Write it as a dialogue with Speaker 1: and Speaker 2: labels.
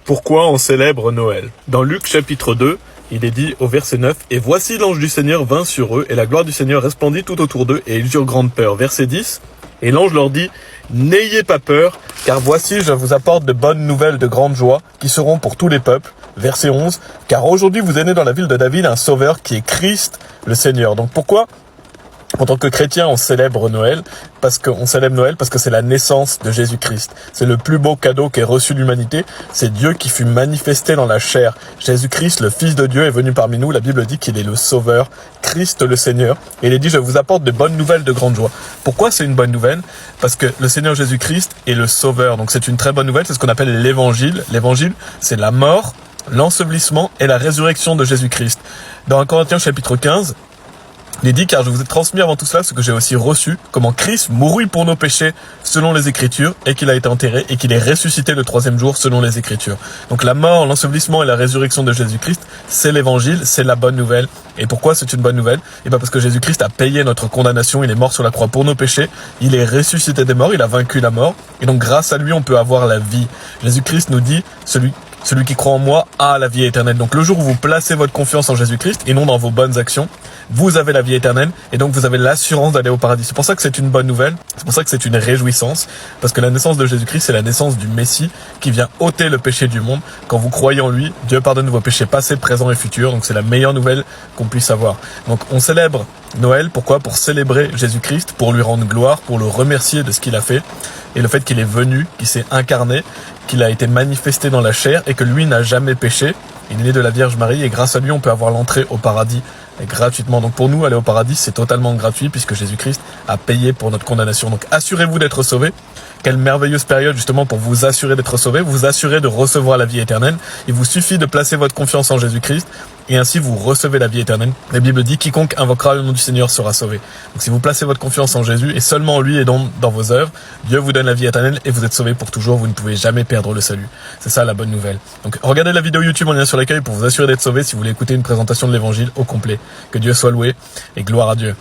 Speaker 1: Pourquoi on célèbre Noël? Dans Luc chapitre 2, il est dit au verset 9, « Et voici l'ange du Seigneur vint sur eux, et la gloire du Seigneur resplendit tout autour d'eux, et ils eurent grande peur. » Verset 10, et l'ange leur dit, « N'ayez pas peur, car voici je vous apporte de bonnes nouvelles de grande joie, qui seront pour tous les peuples. » Verset 11, « Car aujourd'hui vous est né dans la ville de David un sauveur qui est Christ le Seigneur. » Donc pourquoi en tant que chrétien, on célèbre Noël parce que c'est la naissance de Jésus-Christ. C'est le plus beau cadeau qu'ait reçu l'humanité. C'est Dieu qui fut manifesté dans la chair. Jésus-Christ, le Fils de Dieu, est venu parmi nous. La Bible dit qu'il est le Sauveur, Christ le Seigneur. Et il est dit, je vous apporte de bonnes nouvelles de grande joie. Pourquoi c'est une bonne nouvelle? Parce que le Seigneur Jésus-Christ est le Sauveur. Donc c'est une très bonne nouvelle. C'est ce qu'on appelle l'Évangile. L'Évangile, c'est la mort, l'ensevelissement et la résurrection de Jésus-Christ. Dans 1 Corinthiens chapitre 15, il est dit, car je vous ai transmis avant tout cela ce que j'ai aussi reçu, comment Christ mourut pour nos péchés selon les Écritures, et qu'il a été enterré, et qu'il est ressuscité le troisième jour selon les Écritures. Donc la mort, l'ensevelissement et la résurrection de Jésus-Christ, c'est l'Évangile, c'est la bonne nouvelle. Et pourquoi c'est une bonne nouvelle? Et bien parce que Jésus-Christ a payé notre condamnation, il est mort sur la croix pour nos péchés, il est ressuscité des morts, il a vaincu la mort, et donc grâce à lui on peut avoir la vie. Jésus-Christ nous dit, celui qui croit en moi a la vie éternelle. Donc le jour où vous placez votre confiance en Jésus-Christ et non dans vos bonnes actions, vous avez la vie éternelle et donc vous avez l'assurance d'aller au paradis. C'est pour ça que c'est une bonne nouvelle, c'est pour ça que c'est une réjouissance, parce que la naissance de Jésus-Christ, c'est la naissance du Messie qui vient ôter le péché du monde. Quand vous croyez en lui, Dieu pardonne vos péchés passés, présents et futurs. Donc c'est la meilleure nouvelle qu'on puisse avoir. Donc on célèbre Noël, pourquoi? Pour célébrer Jésus-Christ, pour lui rendre gloire, pour le remercier de ce qu'il a fait et le fait qu'il est venu, qu'il s'est incarné, qu'il a été manifesté dans la chair et que lui n'a jamais péché. Il est né de la Vierge Marie et grâce à lui on peut avoir l'entrée au paradis gratuitement. Donc pour nous, aller au paradis, c'est totalement gratuit puisque Jésus-Christ a payé pour notre condamnation. Donc assurez-vous d'être sauvés. Quelle merveilleuse période justement pour vous assurer d'être sauvés, vous assurer de recevoir la vie éternelle. Il vous suffit de placer votre confiance en Jésus-Christ et ainsi vous recevez la vie éternelle. La Bible dit, quiconque invoquera le nom du Seigneur sera sauvé. Donc si vous placez votre confiance en Jésus et seulement en lui et dans vos œuvres, Dieu vous donne la vie éternelle et vous êtes sauvés pour toujours. Vous ne pouvez jamais perdre le salut. C'est ça la bonne nouvelle. Donc regardez la vidéo YouTube en lien sur l'accueil pour vous assurer d'être sauvés si vous voulez écouter une présentation de l'évangile au complet. Que Dieu soit loué et gloire à Dieu.